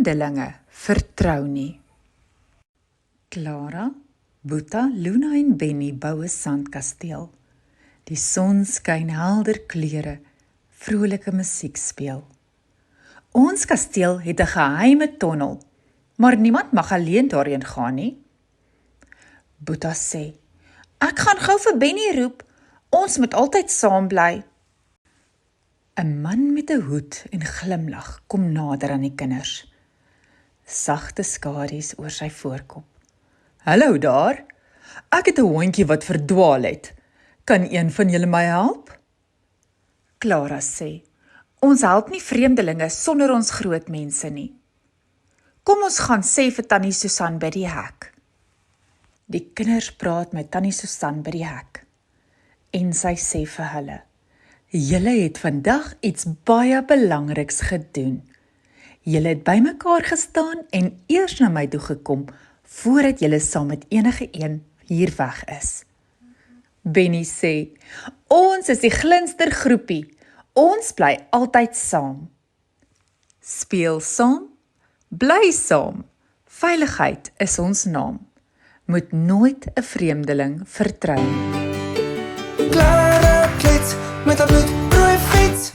vreemdelinge vertrou nie. Clara, Boeta, Luna en Benny bou 'n sandkasteel. Die son skyn helder kleure, vrolike musiek speel. Ons kasteel het 'n geheime tonnel, maar niemand mag alleen daarheen gaan nie. Boeta sê, ek gaan gou vir Benny roep, ons moet altyd saam bly. 'n man met 'n hoed en glimlag kom nader aan die kinders. Sagte skadu's oor sy voorkop. Hallo daar, ek het 'n hondjie wat verdwaal het. Kan een van julle my help? Clara sê, ons help nie vreemdelinge sonder ons groot mense nie. Kom ons gaan sê vir Tannie Susan by die hek. Die kinders praat met Tannie Susan by die hek. En sy sê vir hulle, julle het vandag iets baie belangriks gedoen. Julle het bymekaar gestaan en eers na my toe gekom, voordat julle saam met enige een hier weg is. Benny sê, ons is die glinster groepie, ons bly altyd saam. Speel saam, bly saam, veiligheid is ons naam. Moet nooit 'n vreemdeling vertrou nie. Clara klets met haar bloedrooi fiets.